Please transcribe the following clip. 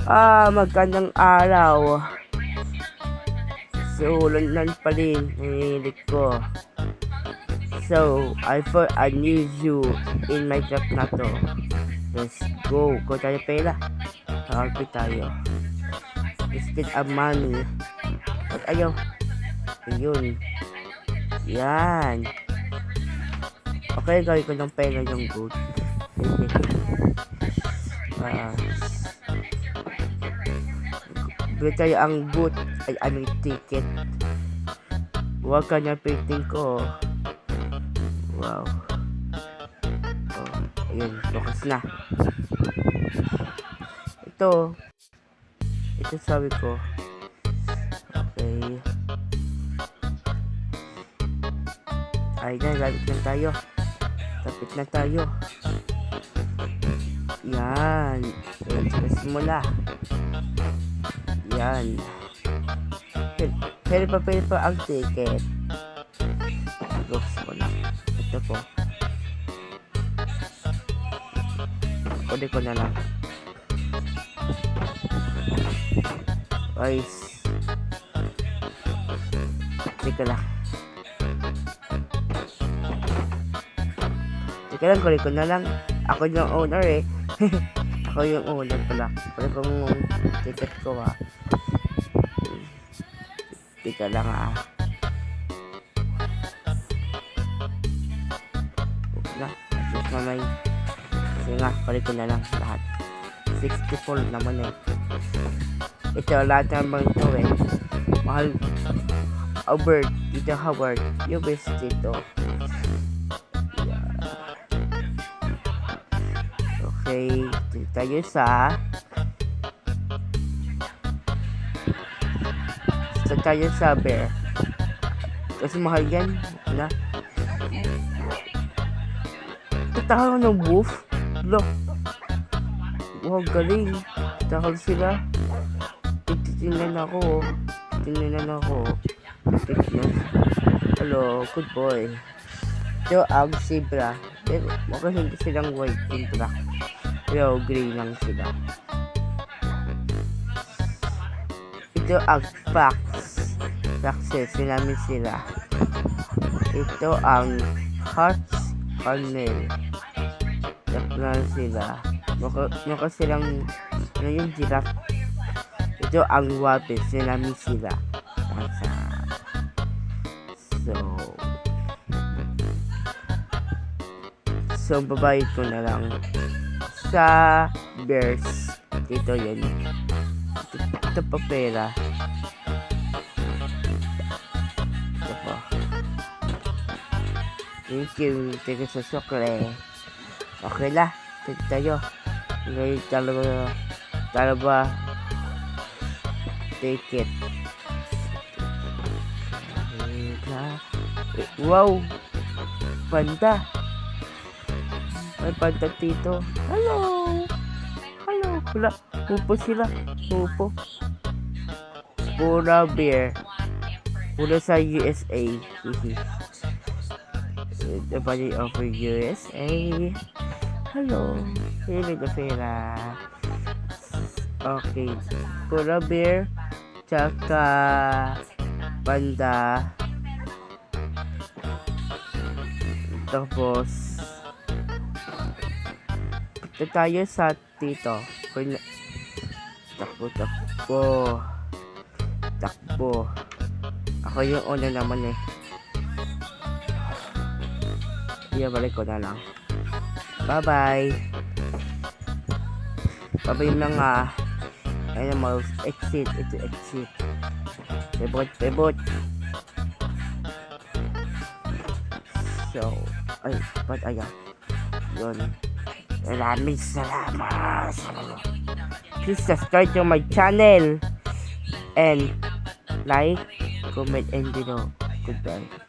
Magandang araw. So, lanlan pa rin nanginig ko. So, I thought I need you in my job na to. Let's go. Go tayo pera. Happy tayo. Let's get a money. At ayaw. Ayun. Yan. Okay, gawin ko ng pera yung good. Bili tayo ang boot ay aming ticket. Huwag ka na painting ko. Wow. Ayun, focus na. Ito sabi ko. Okay. Ayun, lapit lang tayo. Lapit na tayo. Yan. Simula. Yan. Pwede pa ang ticket. Looks ko na. Ito po. Pwede ko na lang. Guys. Teka lang. Kunin ko na lang. Ako yung owner eh. Ako yung owner pala. Kunin ko yung ticket ko ha. Teka lang ha. Na. Asus na may. Kasi nga, kunin ko na lang lahat. 64 naman eh. Ito lahat naman ito eh. Mahal. Albert. Dito Howard. Yung best dito. Okay, tayo sa bear. Kasi mahal yan. Wala. Tatakaw ng booth. Look. Wow, galing. Tatakaw sila. Tingnan ako. Hello, good boy. Ito ang zebra. Mukhang hindi silang white and black. Pero gray lang sila. Ito ang fox. Foxes, sinamin sila. Ito ang hearts cornel. Taklan sila. Mukha silang ano yung giraffe. Ito ang wapis, sinamin sila. So babayad ko na lang sa bears. Dito yun. Ito pa pera. Ito po. Thank you. Thank you sa sukle. Okay la. Thank tayo. Ngayon talaga take it. Wow. Panda. May panda dito. Hello. Wala. Pupo sila. Pura bear. Pura sa USA. The body of USA. Hello. Hindi na pera. Okay. Pura bear. Tsaka panda. Tapos tayo sa dito. Takbo. Ako yung una naman eh. Balik ko na lang. Bye-bye. Bye-bye mga animals. Exit. Ito exit. Pivot. So, ayan. Yun. Maraming salamat. Please subscribe to my channel and like, comment, and below. Goodbye.